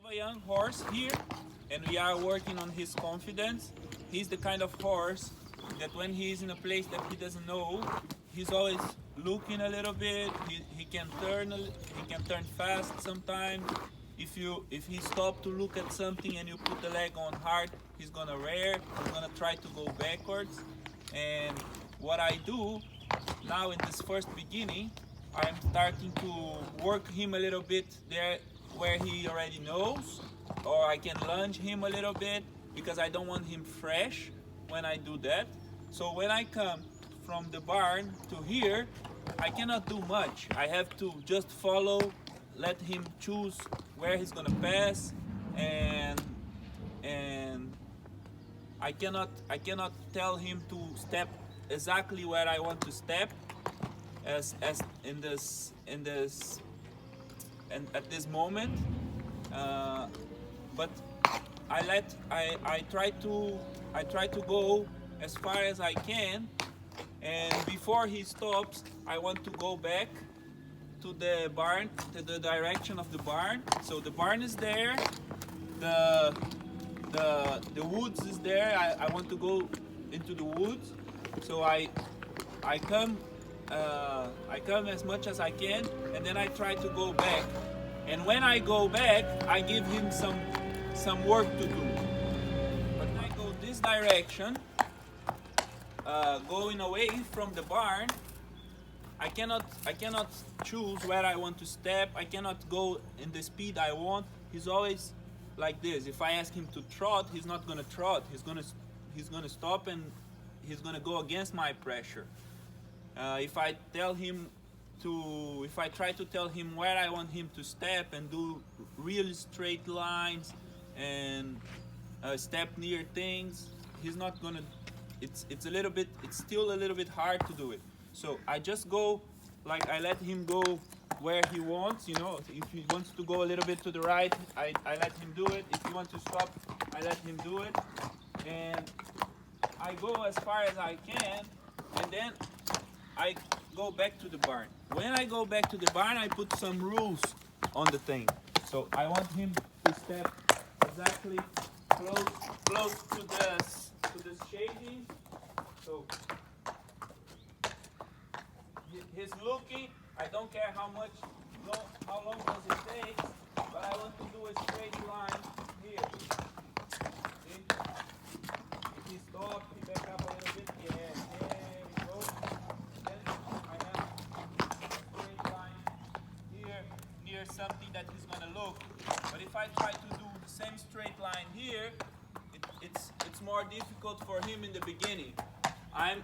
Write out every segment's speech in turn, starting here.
have a young horse here, and we are working on his confidence. He's the kind of horse that when he's in a place that he doesn't know, he's always looking a little bit. He can turn fast sometimes. If he stops to look at something and you put the leg on hard, he's gonna rear. He's gonna try to go backwards. And what I do now in this first beginning, I'm starting to work him a little bit there where he already knows, or I can lunge him a little bit because I don't want him fresh when I do that. So when I come from the barn to here, I cannot do much. I have to just follow, let him choose where he's gonna pass, and I cannot tell him to step exactly where I want to step as in this and at this moment, but I try to go as far as I can, and before he stops I want to go back to the barn, to the direction of the barn. So the barn is there, the woods is there. I want to go into the woods, so I come as much as I can, and then I try to go back. And when I go back, I give him some work to do. But when I go this direction, going away from the barn, I cannot choose where I want to step. I cannot go in the speed I want. He's always like this. If I ask him to trot, he's not gonna trot. He's gonna stop, and he's gonna go against my pressure. If I try to tell him where I want him to step and do really straight lines and step near things, he's not gonna. It's still a little bit hard to do it. So I just go, like I let him go where he wants. You know, if he wants to go a little bit to the right, I let him do it. If he wants to stop, I let him do it. And I go as far as I can, and then I go back to the barn. When I go back to the barn, I put some rules on the thing. So I want him to step exactly close to the shading. So he's looking. I don't care how long does it take, but I want to do a straight line here. See? If he stops, he back up a little bit. Yeah, there we go. Then I have a straight line here near something that he's gonna look. But if I try to do the same straight line here, it's more difficult for him in the beginning. I'm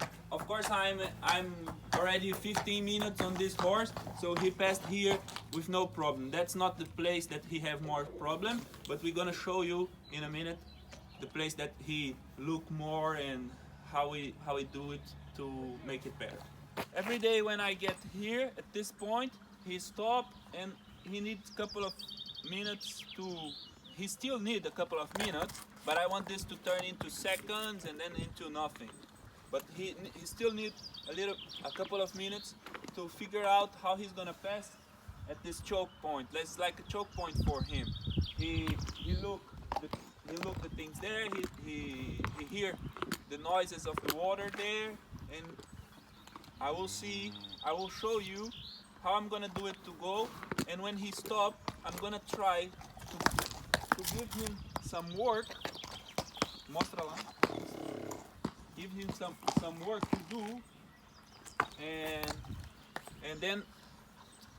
already 15 minutes on this horse, so he passed here with no problem. That's not the place that he have more problem, but we're gonna show you in a minute the place that he look more and how we do it to make it better. Every day when I get here at this point, he stop and he needs a couple of minutes he still need a couple of minutes, but I want this to turn into seconds and then into nothing. But he still needs a couple of minutes to figure out how he's gonna pass at this choke point. It's like a choke point for him. He look the things there. He hear the noises of the water there, and I will show you how I'm gonna do it to go. And when he stop, I'm gonna try to give him some work. Mostra lá. Give him some work to do, and then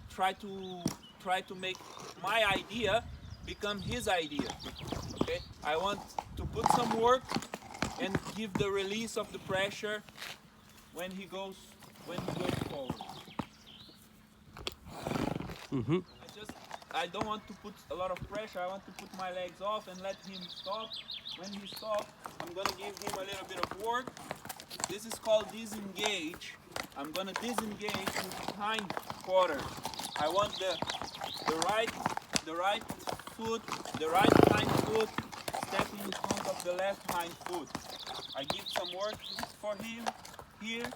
try to make my idea become his idea. Okay, I want to put some work and give the release of the pressure when he goes forward. Mm-hmm. I don't want to put a lot of pressure. I want to put my legs off and let him stop. When he stops, I'm gonna give him a little bit of work. This is called disengage. I'm gonna disengage with hind quarter. I want the right hind foot stepping in front of the left hind foot. I give some work for him here.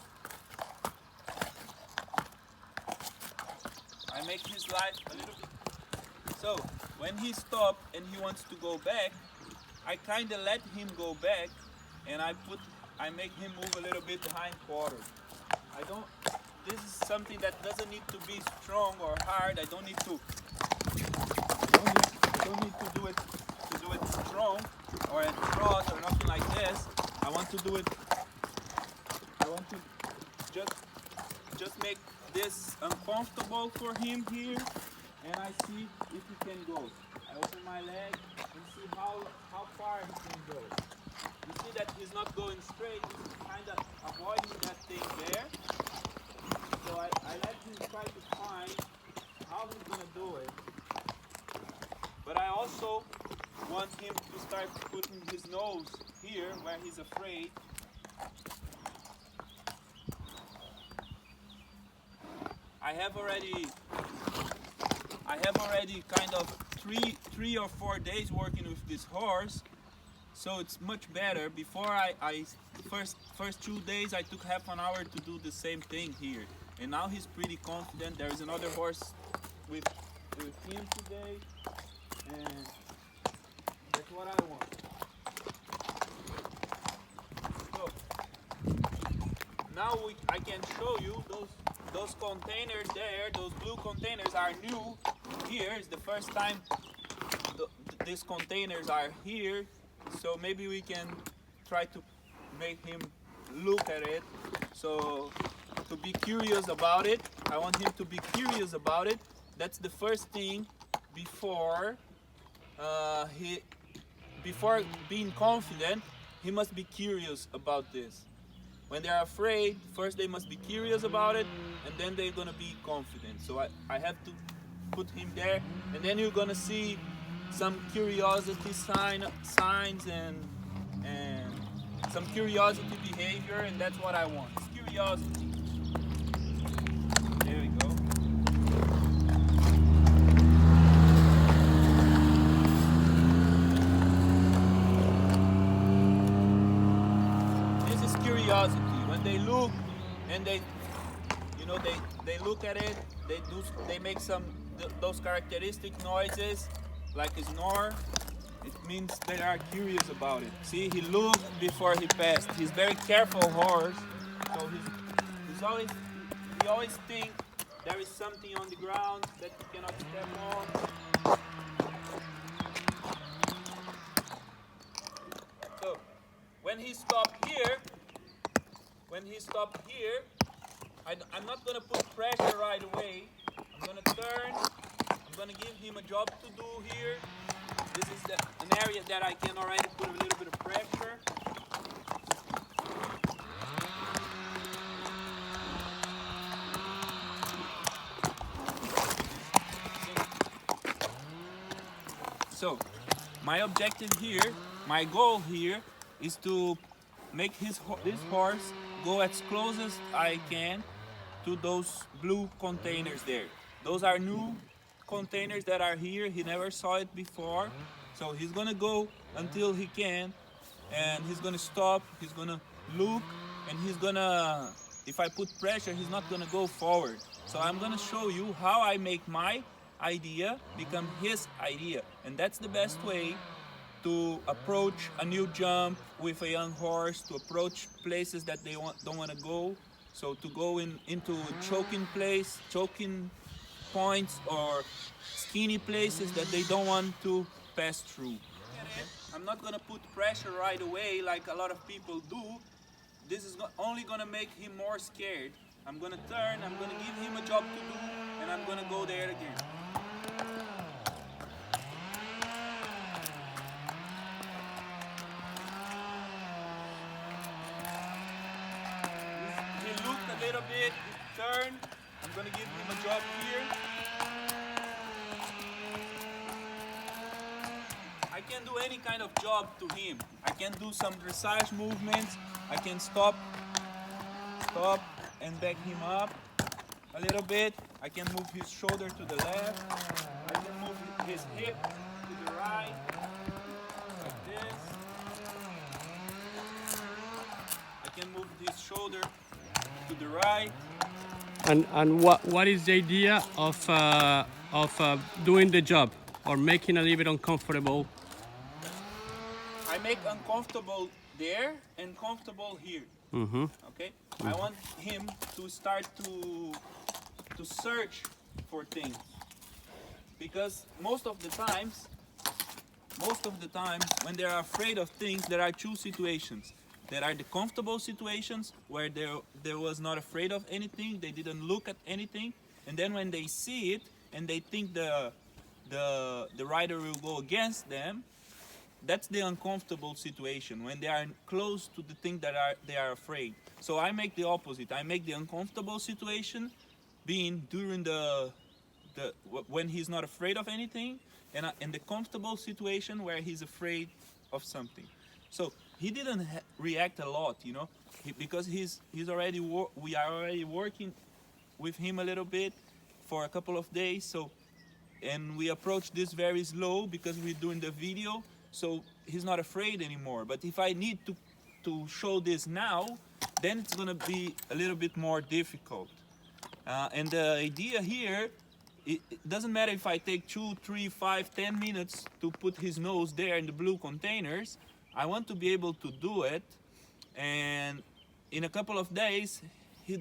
I make his life a little bit So when he stopped and he wants to go back, I kind of let him go back, and I make him move a little bit behind quarter. This is something that doesn't need to be strong or hard. I don't need to do it strong or at trot or nothing like this. I want to just make this uncomfortable for him here, and I see if he can go. I open my leg and see how far he can go. You see that he's not going straight, he's kind of avoiding that thing there. So I let him try to find how he's going to do it. But I also want him to start putting his nose here where he's afraid. I have already kind of three or 4 days working with this horse, so it's much better. Before first 2 days I took half an hour to do the same thing here, and now he's pretty confident. There is another horse with him today, and that's what I want. So now I can show you those containers there. Those blue containers are new. Here is the first time these containers are here, so maybe we can try to make him look at it. So to be curious about it, I want him to be curious about it. That's the first thing before being confident. He must be curious about this. When they're afraid, first they must be curious about it, and then they're gonna be confident. So I have to put him there, and then you're gonna see some curiosity signs and some curiosity behavior, and that's what I want. It's curiosity. There we go. This is curiosity. When they look and they look at it, they make those characteristic noises like a snore. It means they are curious about it. See, he looked before he passed. He's very careful horse, so he always think there is something on the ground that he cannot step on. So when he stopped here, I'm not gonna put pressure right away. I'm gonna turn. I'm gonna give him a job to do here. This is an area that I can already put a little bit of pressure. So, my objective here, my goal here, is to make this horse go as close as I can to those blue containers there. Those are new containers that are here. He never saw it before, so he's gonna go until he can, and he's gonna stop, he's gonna look, and if I put pressure, he's not gonna go forward. So I'm gonna show you how I make my idea become his idea, and that's the best way to approach a new jump with a young horse, to approach places that they don't want to go. So to go into choking points or skinny places that they don't want to pass through. I'm not gonna put pressure right away like a lot of people do. This is only gonna make him more scared. I'm gonna turn, I'm gonna give him a job to do, and I'm gonna go there again. A little bit, turn. I'm gonna give him a job here. I can do any kind of job to him. I can do some dressage movements. I can stop and back him up a little bit. I can move his shoulder to the left. I can move his hip to the right, like this. I can move his shoulder to the right. And what is the idea of doing the job? or making a little bit uncomfortable? I make uncomfortable there and comfortable here. Okay? I want him to start to search for things. Because most of the times when they are afraid of things, there are two situations. There are the comfortable situations where they was not afraid of anything, they didn't look at anything, and then when they see it and they think the rider will go against them, that's the uncomfortable situation, when they are close to the thing that they are afraid. So I make the opposite. I make the uncomfortable situation being during when he's not afraid of anything, and the comfortable situation where he's afraid of something. So he didn't react a lot, you know, because we are already working with him a little bit for a couple of days. So, and we approach this very slow because we're doing the video, so he's not afraid anymore. But if I need to show this now, then it's gonna be a little bit more difficult. And the idea here, it doesn't matter if I take 2, 3, 5, 10 minutes to put his nose there in the blue containers. I want to be able to do it, and in a couple of days, the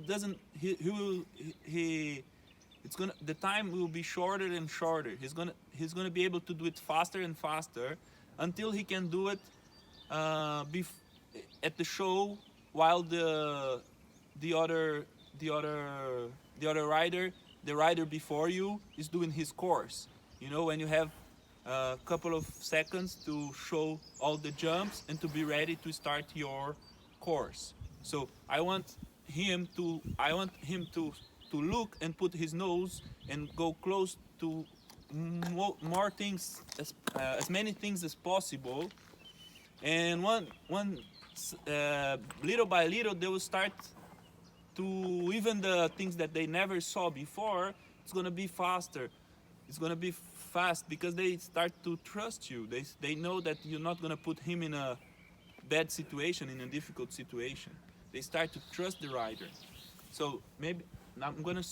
time will be shorter and shorter. He's gonna be able to do it faster and faster until he can do it at the show, while the rider before you is doing his course. You know, when you have a couple of seconds to show all the jumps and to be ready to start your course. So I want him to look and put his nose and go close to more things, as many things as possible. And little by little, they will start to, even the things that they never saw before, it's gonna be faster. It's gonna be fast because they start to trust you. They know that you're not gonna put him in a bad situation, in a difficult situation. They start to trust the rider. So maybe I'm gonna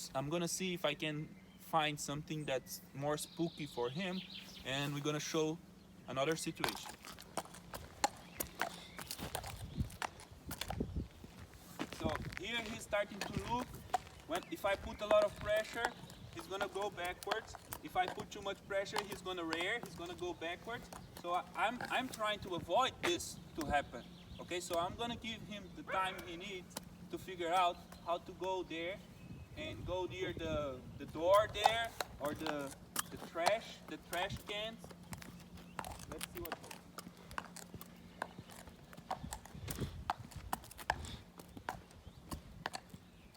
see if I can find something that's more spooky for him, and we're gonna show another situation. So here he's starting to look. If I put a lot of pressure, he's gonna go backwards. If I put too much pressure, he's gonna rear. He's gonna go backwards. So I'm trying to avoid this to happen. Okay, so I'm gonna give him the time he needs to figure out how to go there and go near the door there, or the trash cans. Let's see what happens.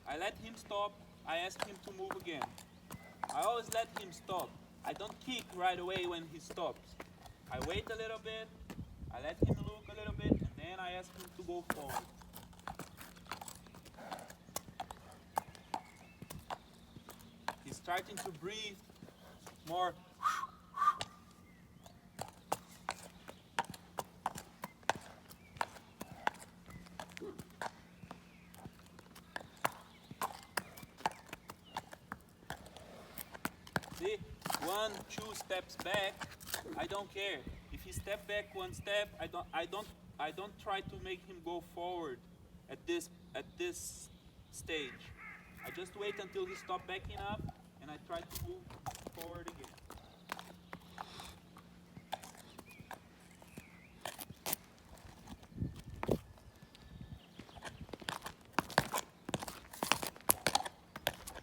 I let him stop. I ask him to move again. I always let him stop. I don't kick right away when he stops. I wait a little bit, I let him look a little bit, and then I ask him to go forward. He's starting to breathe more. See, 1, 2 steps back, I don't care. If he step back 1 step, I don't try to make him go forward at this stage. I just wait until he stop backing up, and I try to move forward again.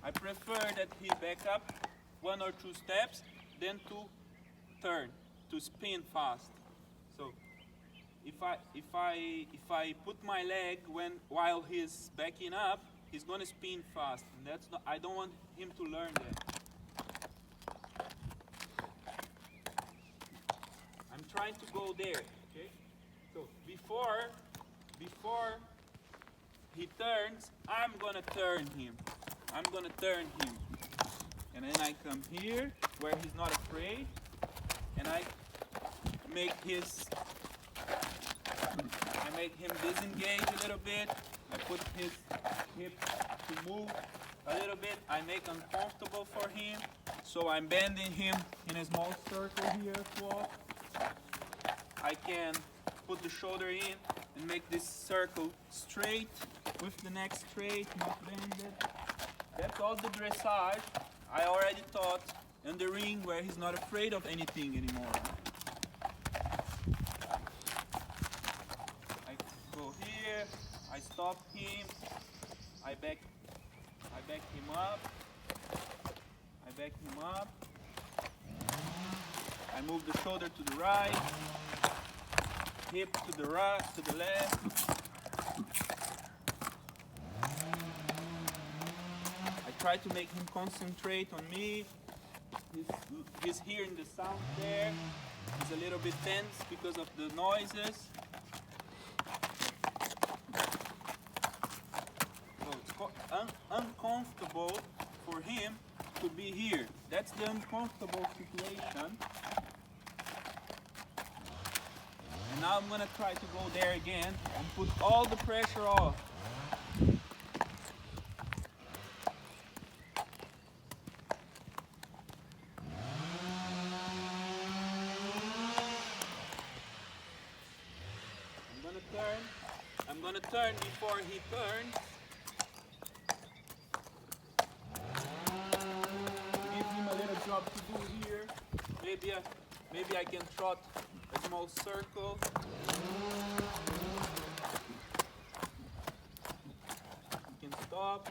I prefer that he back up 1 or 2 steps, then to turn, to spin fast. So if I put my leg while he's backing up, he's gonna spin fast, and that's not, I don't want him to learn that. I'm trying to go there, okay? So before he turns, I'm gonna turn him. And then I come here where he's not afraid, and I make him disengage a little bit. I put his hip to move a little bit. I make uncomfortable for him. So I'm bending him in a small circle here as well. I can put the shoulder in and make this circle straight with the neck straight, not bended. That's all the dressage I already taught in the ring where he's not afraid of anything anymore. I go here, I stop him, I back him up, I move the shoulder to the right, hip to the right, to the left. I try to make him concentrate on me. He's hearing the sound there. He's a little bit tense because of the noises. So it's uncomfortable for him to be here. That's the uncomfortable situation. And now I'm gonna try to go there again and put all the pressure off. I'm gonna turn before he turns. Give him a little job to do here. Maybe I can trot a small circle. You can stop,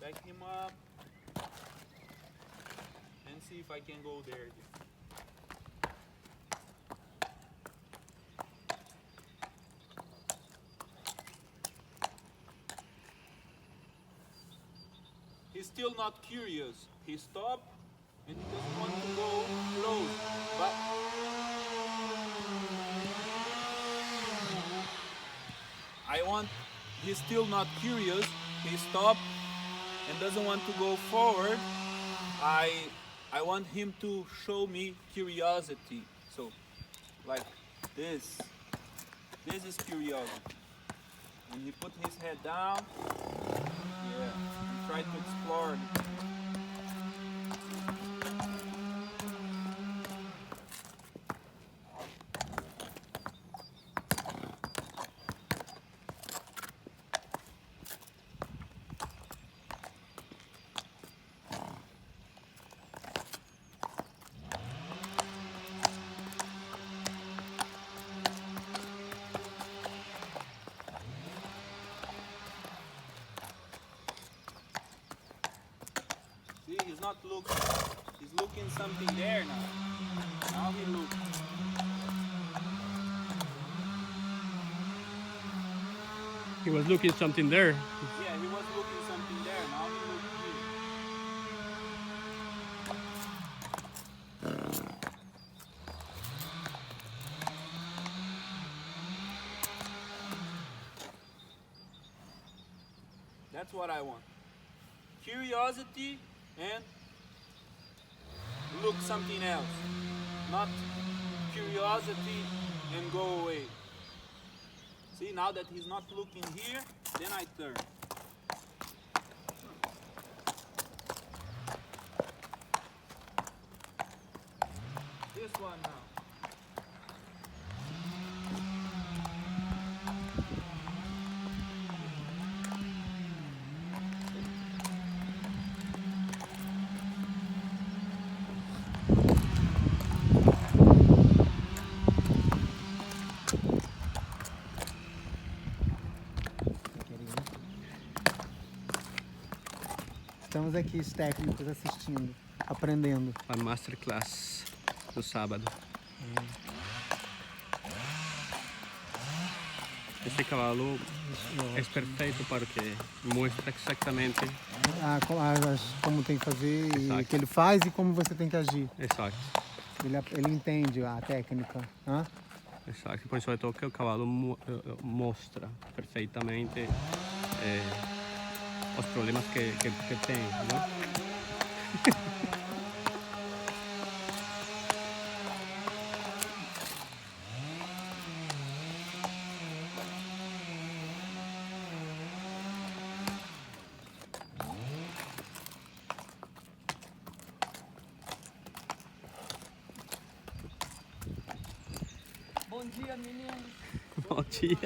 back him up, and see if I can go there again. He's still not curious. He stopped and he doesn't want to go close. But he's still not curious. He stopped and doesn't want to go forward. I want him to show me curiosity. So like this. This is curiosity. When he put his head down, yeah, and try to explore. See, he's not looking. He's looking something there now. Now he looks. He was looking something there. Yeah, he was looking something there. Now he looks here. That's what I want. Curiosity and look something else. Not curiosity and go away. See, now that he's not looking here, then I turn. This one now. Estamos aqui, os técnicos, assistindo, aprendendo. A masterclass do sábado. Esse cavalo é perfeito porque mostra exatamente. Como tem que fazer, e o Exato. que ele faz e como você tem que agir. Exato. Ele entende a técnica. Exato. Poi soprattutto che il cavallo mostra perfettamente os problemas que tem, não? dia, meninos. Bom dia.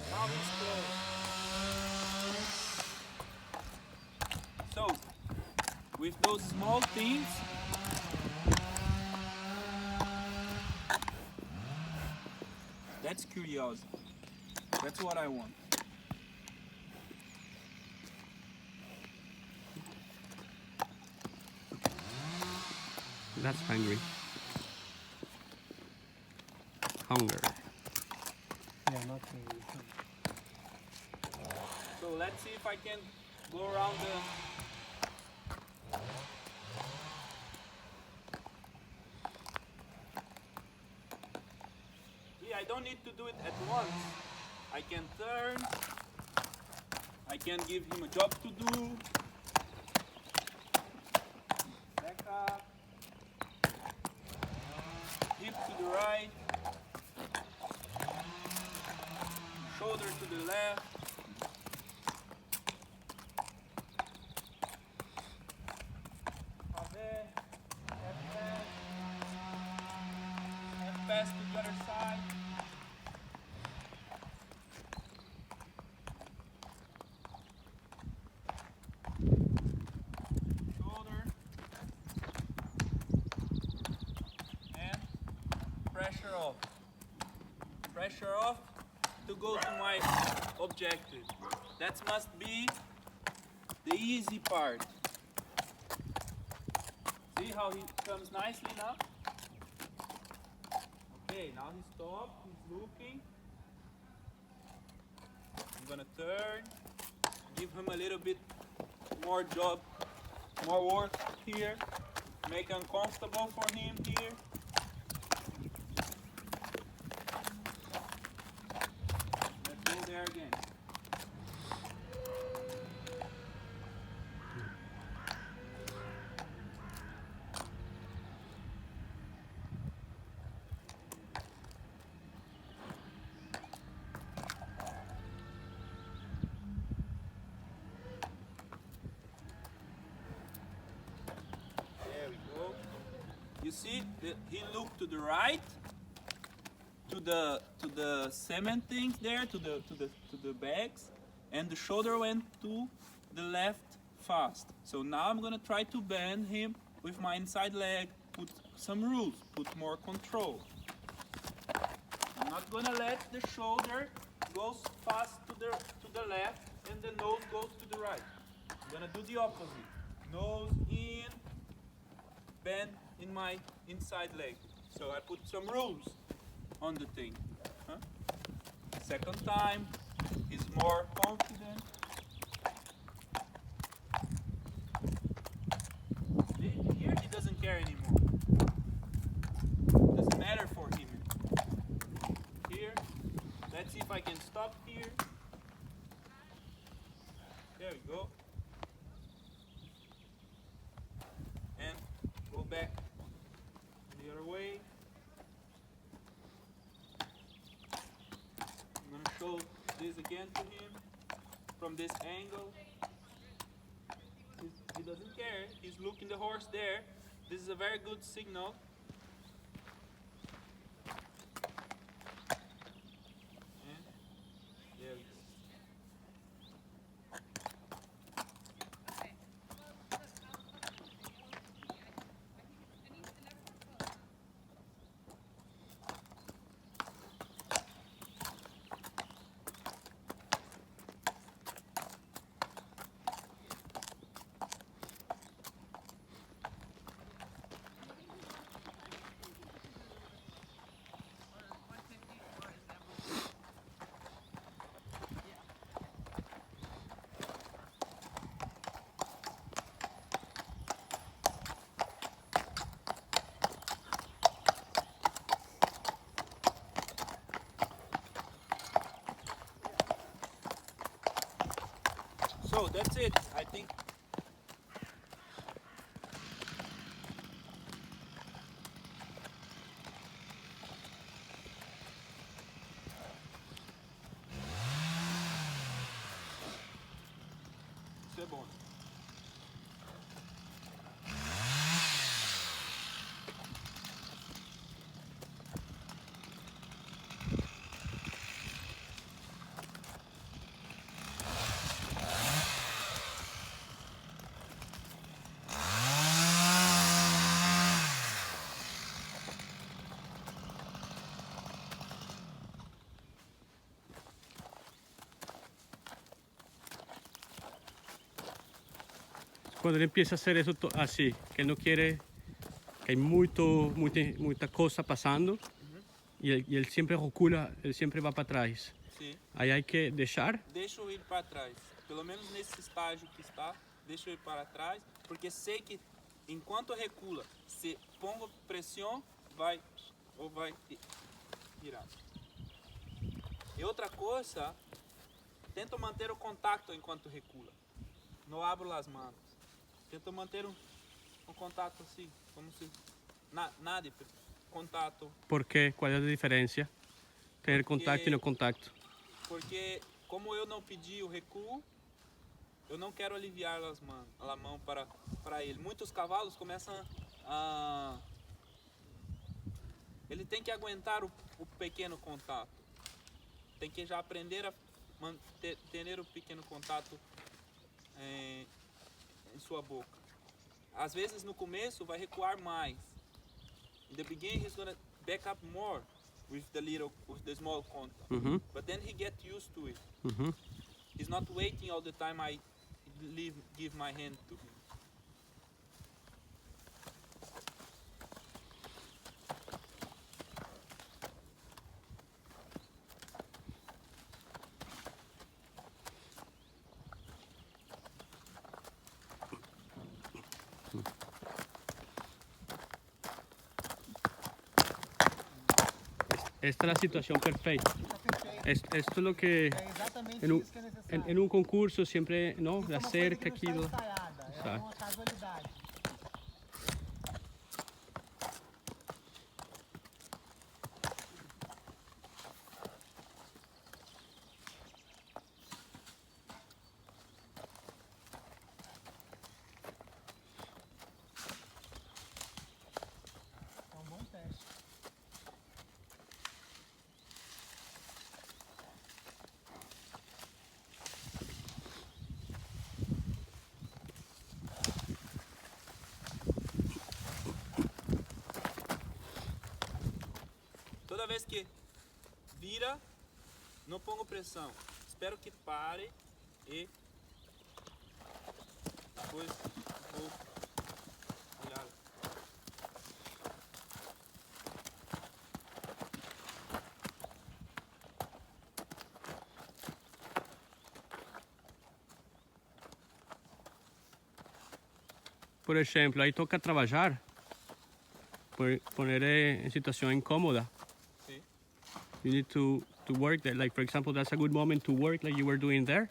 Now he's close. So, with those small things, that's curiosity. That's what I want. That's hungry. Hunger. Yeah, not really. So let's see if I can go around the... I don't need to do it at once. I can turn. I can give him a job to do. Back up. Hip to the right. Shoulder to the left. Pass to the other side. Shoulder. And pressure off. Pressure off to go to my objective. That must be the easy part. See how he comes nicely now? Okay, now he stopped, he's looking. I'm gonna turn, give him a little bit more job, more work here, make it uncomfortable for him here. Let's go there again. You see, he looked to the right, to the cement things there, to the bags, and the shoulder went to the left fast. So now I'm gonna try to bend him with my inside leg, put some rules, put more control. I'm not gonna let the shoulder goes fast to the left and the nose goes to the right. I'm gonna do the opposite. Nose in, bend in my inside leg. So I put some rules on the thing. Huh? Second time, he's more confident. Here he doesn't care anymore. Doesn't matter for him. Here, let's see if I can stop here. There we go. And go back the other way. I'm gonna show this again to him from this angle. He doesn't care. He's looking the horse there. This is a very good signal. And there we go. So that's it. I think. Isso é bom. Cuando él empieza a hacer eso así, que él no quiere, que hay mucha cosa pasando y él siempre recula, él siempre va para atrás. Sim. Aí hay que deixar. Deixa eu ir para trás. Pelo menos nesse estágio que está, deixa eu ir para trás, porque sei que enquanto recula, se pongo pressão, vai virar. E outra coisa, tento manter o contato enquanto recula. Não abro as mãos. Tento manter um contato assim, como se nada, contato. ¿Por qué? ¿Cuál es la diferencia? Tener contacto y no contacto. Porque como eu não pedi o recuo, eu não quero aliviar a mão para ele. Muitos cavalos começam a... Ele tem que aguentar o pequeno contato. Tem que já aprender a ter o pequeno contato em sua boca. Às vezes no começo vai recuar mais. In the beginning he's gonna back up more with the small contact. But then he gets used to it. He's not waiting all the time I give my hand to him. Esta es la situación perfecta. Esto es lo que É exatamente en un, isso que é necessário. en un concurso siempre, ¿no? Isso é La uma coisa cerca que não aquí. está ensaiada, é Exato. uma casualidade. É um bom teste. Toda vez que vira, não pongo pressão. Espero que pare e depois vou olhar. Por ejemplo, ahí toca trabajar, poner en situación incómoda. Sí. You need to work that. Like, for example, that's a good moment to work like you were doing there.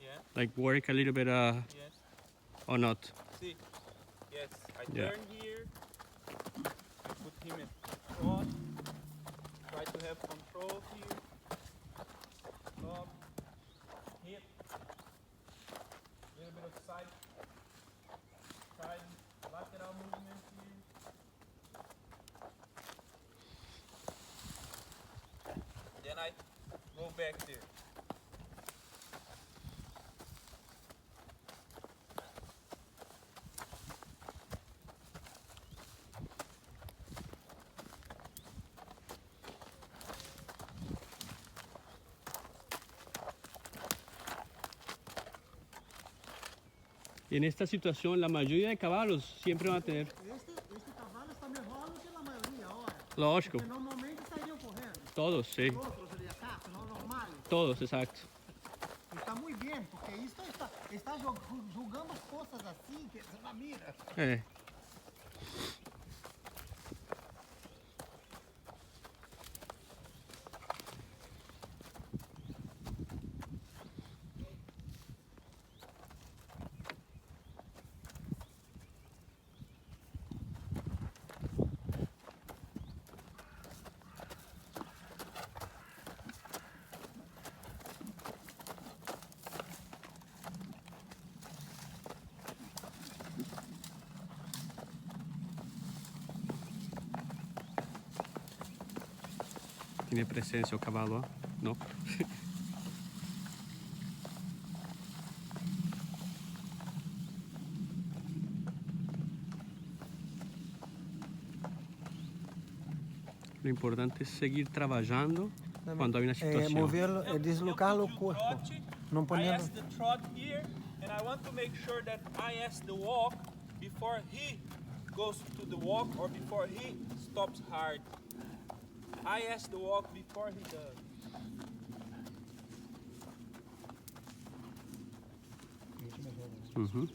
Yeah. Like work a little bit Yes. or not. See. Yes. I Yeah. turn here. I put him in front. Try to have control here. Stop. Hit. Little bit of side lateral movement here. Then I go back there. Y en esta situación, la mayoría de caballos siempre van a tener, Este cavalo está melhor do que a maioria, olha. lógico, Porque normalmente estariam correndo. todos, sí, Outros ali atrás, não normais. todos, exacto. Está muito bem, porque isso está julgando forças assim, que você não mira. Minha presença, o cavalo, não? O importante é seguir trabalhando quando há uma situação. Moverlo, Eu deslocar o put you corpo. trote, Não I ponendo. ask the trot here, and I want to make sure that I ask the walk before he goes to the walk or before he stops hard. I ask the walk before he does. Uhum.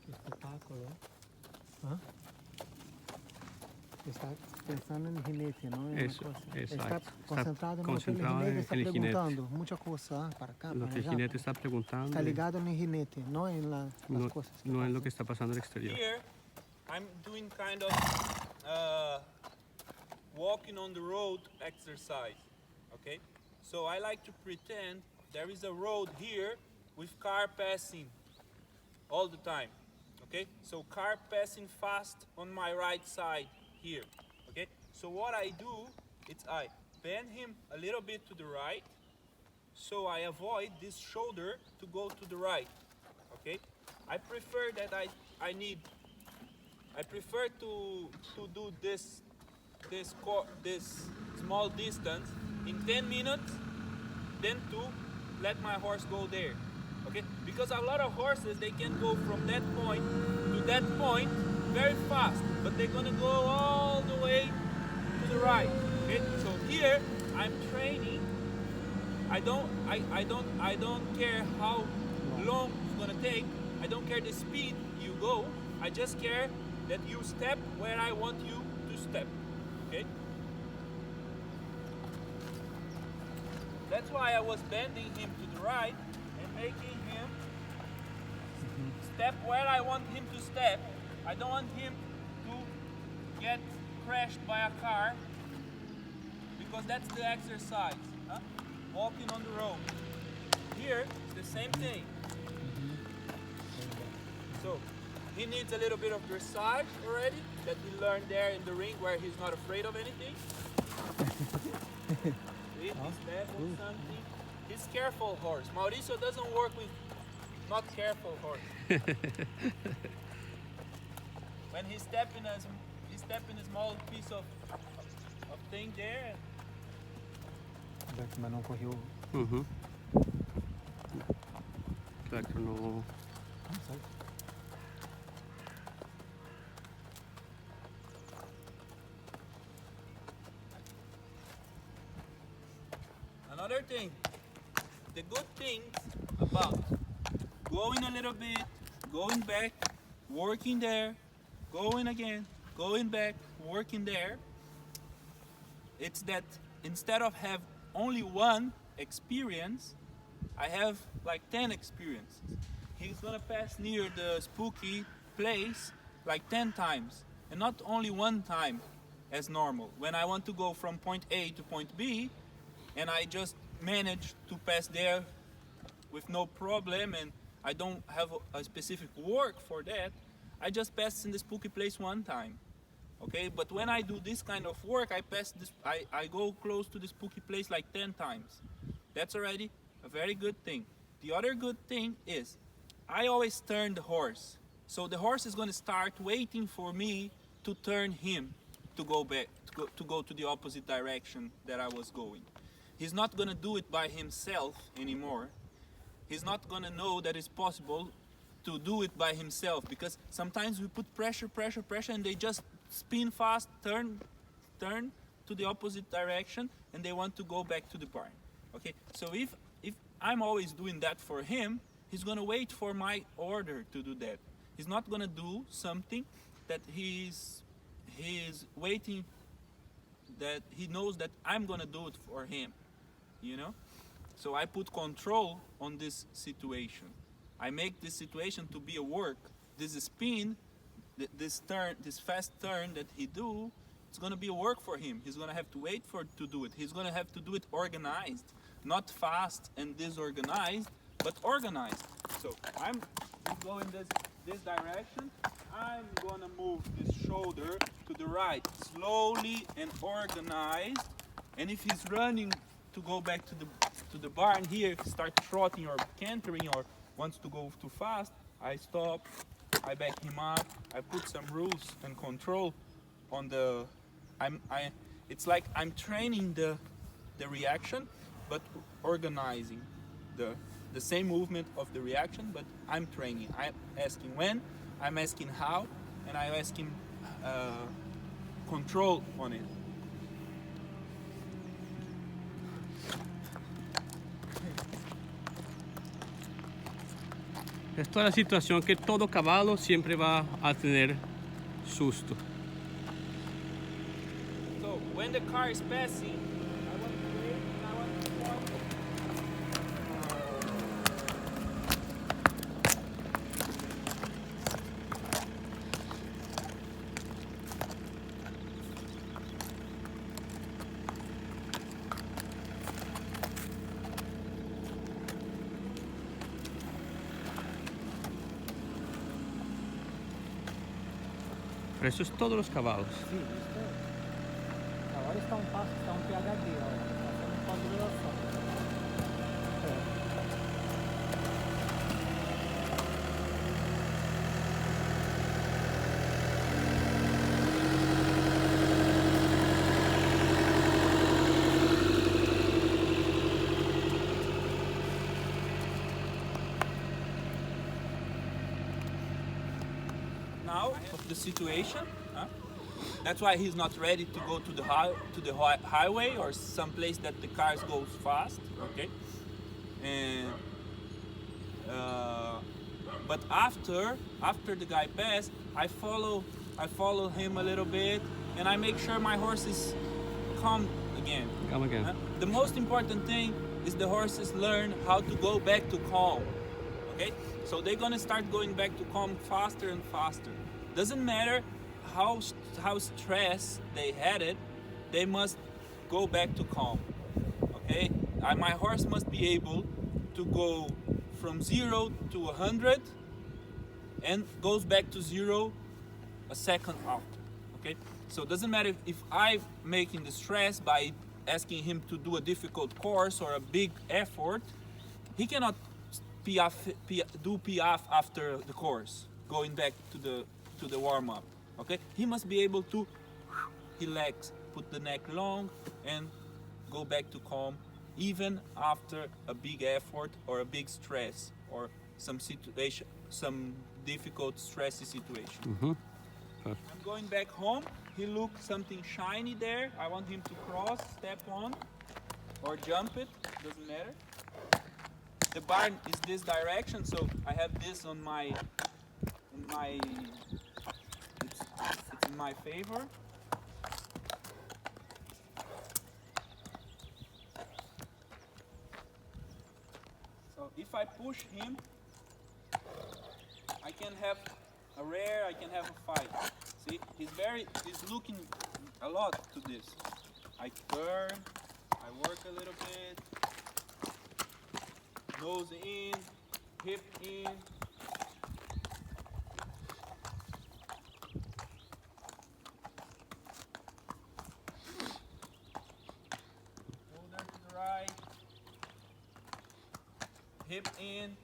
Espetáculo. Hã? Está pensando em jinete, não é? Isso, Está exato. concentrado no concentrado jinete, está naquele jinete. perguntando muita coisa para cá, Lo para que el allá. jinete está preguntando Está ligado no jinete, não em las no, cosas. que no es lo pasan. que está pasando en el exterior. Here, I'm doing kind of walking on the road exercise. Okay, so I like to pretend there is a road here with car passing all the time. Okay, so car passing fast on my right side here. Okay, so what I do is I bend him a little bit to the right, so I avoid this shoulder to go to the right. Okay, I prefer that I prefer to do this small distance in 10 minutes than to let my horse go there. Okay, because a lot of horses, they can go from that point to that point very fast, but they're gonna go all the way to the right. Okay, so here I'm training. I don't care how long it's gonna take. I don't care the speed you go. I just care that you step where I want you to step. Okay? That's why I was bending him to the right and making him step where I want him to step. I don't want him to get crashed by a car, because that's the exercise. Huh? Walking on the road. Here, it's the same thing. So, he needs a little bit of dressage already, that he learned there in the ring where he's not afraid of anything. See, he's step on something. He's careful horse. Mauricio doesn't work with not careful horse. When he step in a small piece of thing there. Mas não correu. Uhum. Claro que no. Não sei. Another thing, the good things about going a little bit, going back, working there, going again, going back, working there, it's that instead of have only one experience, I have like 10 experiences. He's gonna pass near the spooky place like 10 times, and not only one time as normal. When I want to go from point A to point B, and I just manage to pass there with no problem, and I don't have a specific work for that, I just pass in the spooky place one time. Okay, but when I do this kind of work, I go close to the spooky place like 10 times. That's already a very good thing. The other good thing is I always turn the horse. So the horse is going to start waiting for me to turn him to go back, to go to the opposite direction that I was going. He's not going to do it by himself anymore. He's not going to know that it's possible to do it by himself, because sometimes we put pressure, and they just spin fast, turn to the opposite direction, and they want to go back to the barn. Okay, so if I'm always doing that for him, he's gonna wait for my order to do that. He's not gonna do something that he's he is waiting, that he knows that I'm gonna do it for him, you know? So I put control on this situation. I make this situation to be a work. This spin, this turn, this fast turn that he do, it's gonna be a work for him. He's gonna have to wait for it to do it. He's gonna have to do it organized, not fast and disorganized, but organized. So I'm going this direction. I'm gonna move this shoulder to the right, slowly and organized. And if he's running to go back to the barn here, start trotting or cantering or wants to go too fast, I stop, I back him up, I put some rules and control on the. It's like I'm training the reaction, but organizing the same movement of the reaction, but I'm training. I'm asking when, I'm asking how, and I'm asking control on it. Esto es la situación que todo caballo siempre va a tener susto. So when the car is passing, I want to wait and I want to point. Pero eso es todos los caballos. Sí, ¿viste? Agora está um passo, está um PHD, ó. Está fazendo pós-graduação. Now of the situation, that's why he's not ready to go to the highway or some place that the cars go fast. Okay, and but after the guy passed, I follow him a little bit, and I make sure my horses calm again. Come again. The most important thing is the horses learn how to go back to calm. Okay, so they're gonna start going back to calm faster and faster. Doesn't matter how stressed they had it, they must go back to calm. Okay, my horse must be able to go from 0 to 100 and goes back to 0 a second out. Okay, so it doesn't matter if I'm making the stress by asking him to do a difficult course or a big effort. He cannot do piaffe after the course, going back to the warm-up. Okay, he must be able to relax, put the neck long, and go back to calm, even after a big effort or a big stress or some situation, some difficult, stressy situation. Mm-hmm. I'm going back home. He looks something shiny there. I want him to cross, step on, or jump it. Doesn't matter. The barn is this direction, so I have this on my. It's in my favor. So if I push him, I can have a rear, I can have a fight. See, he's looking a lot to this. I turn, I work a little bit, nose in, hip in. Shoulder to the right, hip in.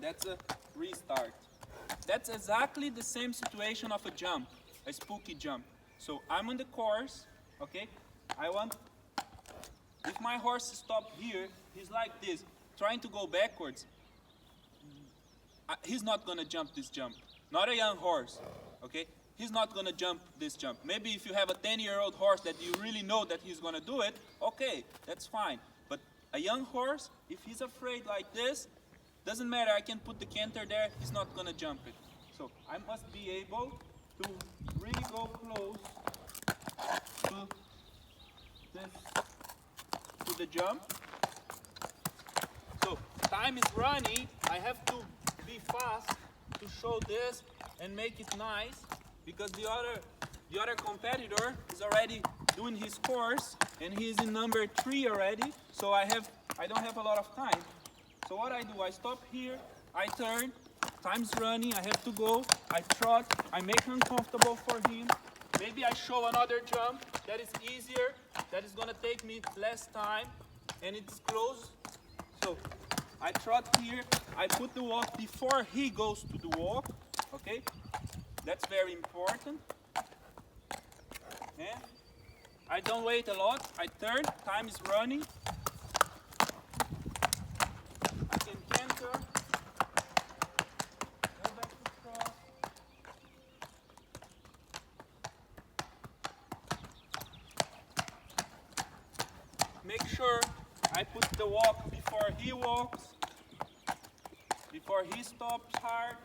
That's a restart. That's exactly the same situation of a jump, a spooky jump. So I'm on the course, okay? If my horse stops here, he's like this, trying to go backwards. He's not gonna jump this jump. Not a young horse, okay? He's not gonna jump this jump. Maybe if you have a 10-year-old horse that you really know that he's gonna do it, okay, that's fine. But a young horse, if he's afraid like this, doesn't matter, I can put the canter there, he's not gonna jump it. So I must be able to really go close to this, to the jump. So time is running, I have to be fast to show this and make it nice, because the other competitor is already doing his course and he's in number 3 already, so I don't have a lot of time. So what I do, I stop here, I turn, time's running, I have to go, I trot, I make uncomfortable for him. Maybe I show another jump that is easier, that is gonna take me less time, and it's close. So I trot here, I put the walk before he goes to the walk, okay? That's very important. And I don't wait a lot, I turn, time is running. I can canter, go back to cross. Make sure I put the walk before he walks, before he stops hard.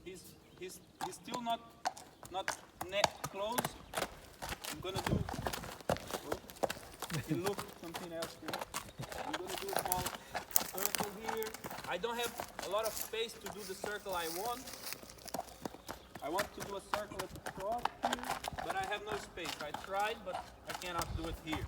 He's still not net close. I'm gonna do. You look something else here. I'm gonna do a small circle here. I don't have a lot of space to do the circle I want. I want to do a circle across here, but I have no space. I tried, but I cannot do it here.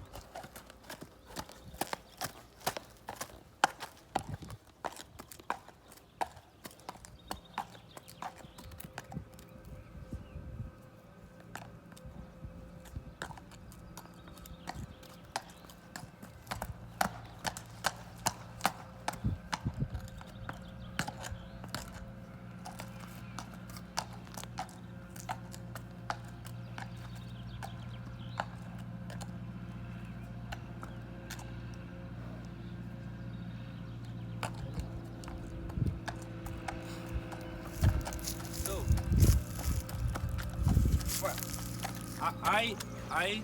I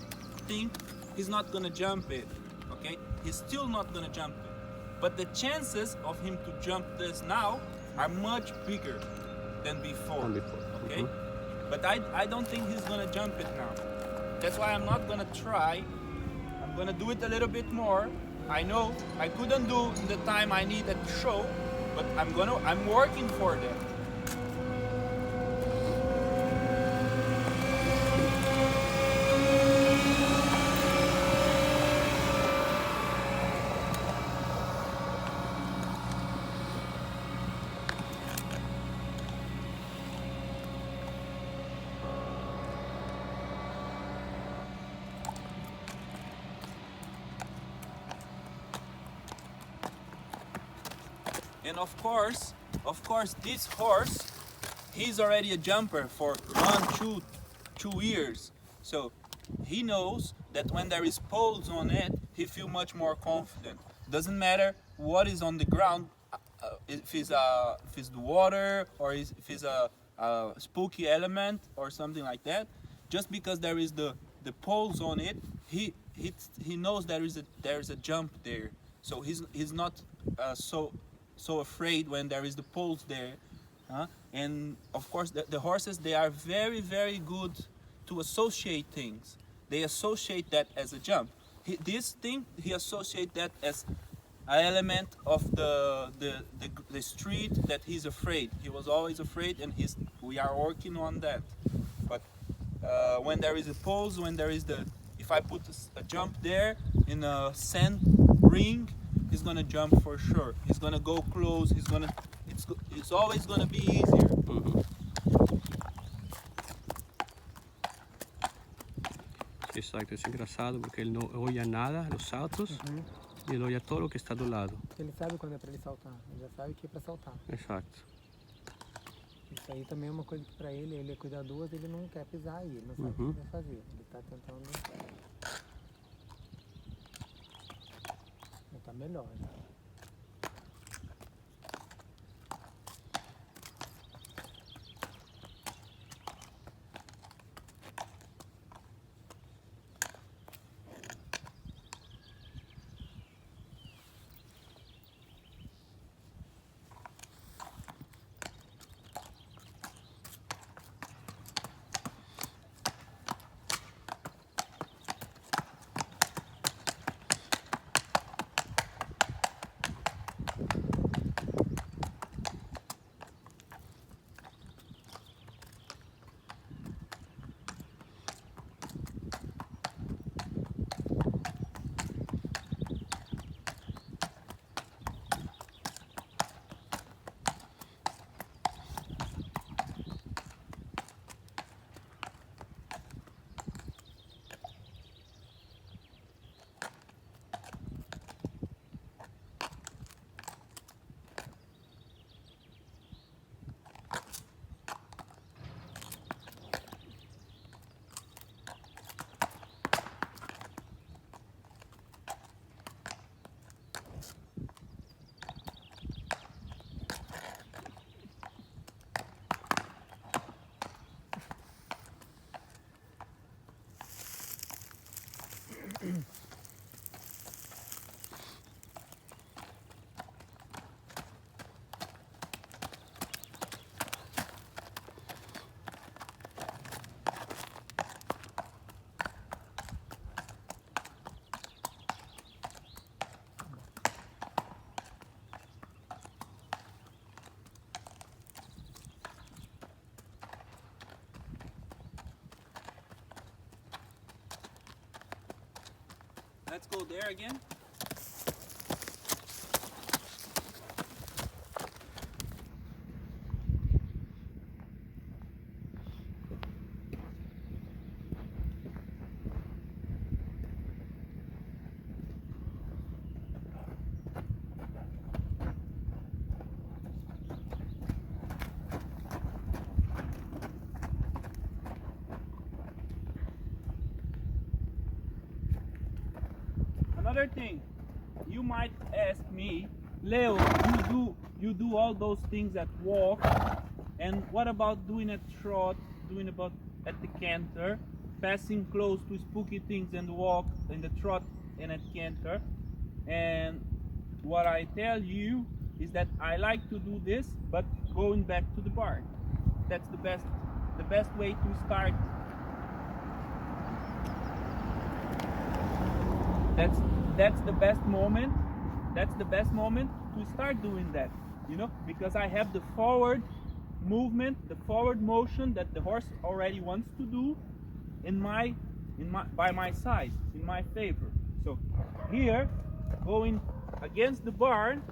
think he's not gonna jump it, okay? He's still not gonna jump it. But the chances of him to jump this now are much bigger than before, okay? But I don't think he's gonna jump it now. That's why I'm not gonna try. I'm gonna do it a little bit more. I know I couldn't do in the time I need at the show, but I'm working for that. And of course, this horse, he's already a jumper for 2 years. So he knows that when there is poles on it, he feels much more confident. Doesn't matter what is on the ground, if it's the water or if it's a spooky element or something like that. Just because there is the poles on it, he knows there is a jump there. So he's not so afraid when there is the poles there. And of course the horses, they are very, very good to associate things. They associate that as a jump. He associate that as an element of the street that he's afraid. He was always afraid, and we are working on that. But when there is a poles, when there is if I put a jump there in a sand ring, he's gonna jump for sure. He's gonna go close. It's always gonna be easier. Exacto, es engraçado porque ele não olha nada, os saltos, e ele olha todo o que está do lado. Ele sabe quando é para ele saltar, ele já sabe que é para saltar. Exato. Isso aí também é uma coisa que para ele é cuidadoso, ele não quer pisar aí, ele não sabe o que vai fazer. Ele está tentando. Está melhor. Let's go there again. Another thing, you might ask me, Leo, you do all those things at walk, and what about doing a trot, doing about at the canter, passing close to spooky things and walk in the trot and at canter? And what I tell you is that I like to do this, but going back to the barn. That's the best way to start. That's the best moment. That's the best moment to start doing that, you know, because I have the forward movement, the forward motion that the horse already wants to do by my side, in my favor. So here, going against the barn,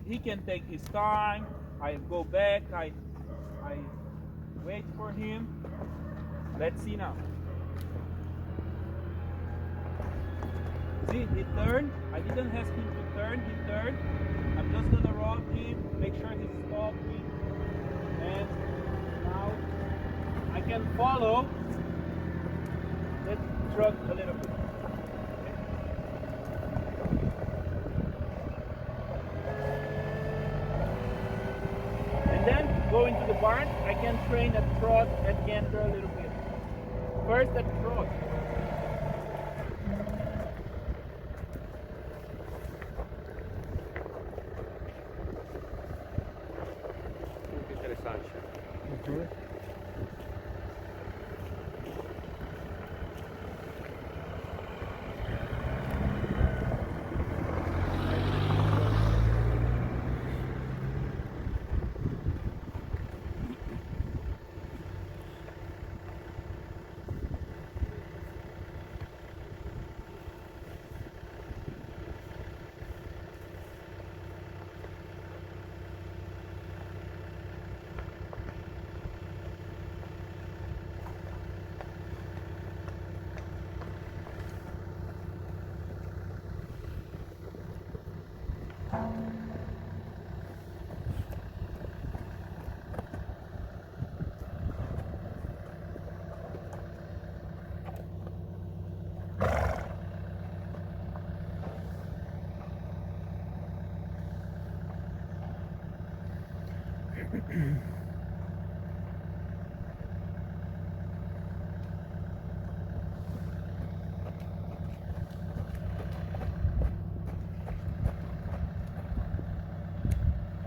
he can take his time. I go back, I wait for him. Let's see now. See, he turned. I didn't ask him to turn. He turned. I'm just gonna rob him, make sure he's stopping, and now I can follow that truck a little bit. And then going to the barn, I can train a trot at canter a little bit. First at trot.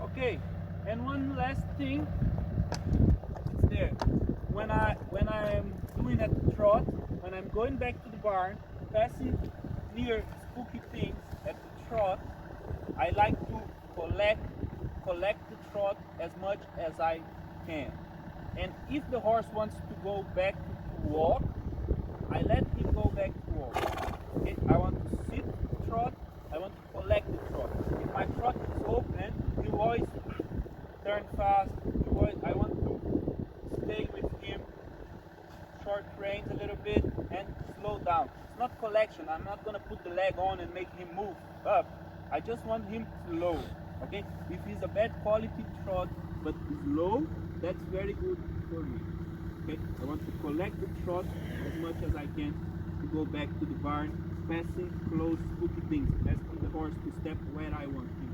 Okay, and one last thing, it's there. When I'm doing a trot, when I'm going back to the barn, passing near spooky things at the trot, I like to collect the trot as much as I can. And if the horse wants to go back to walk, I let him go back to walk. Okay? I want to sit trot, I want to collect the trot. If my trot is open, you always turn fast. I want to stay with him, short reins a little bit, and slow down. It's not collection. I'm not gonna put the leg on and make him move up. I just want him slow. Okay? If he's a bad quality trot but slow, that's very good for me. Okay? I want to collect the trot as much as I can to go back to the barn, passing close spooky things, asking the horse to step where I want him.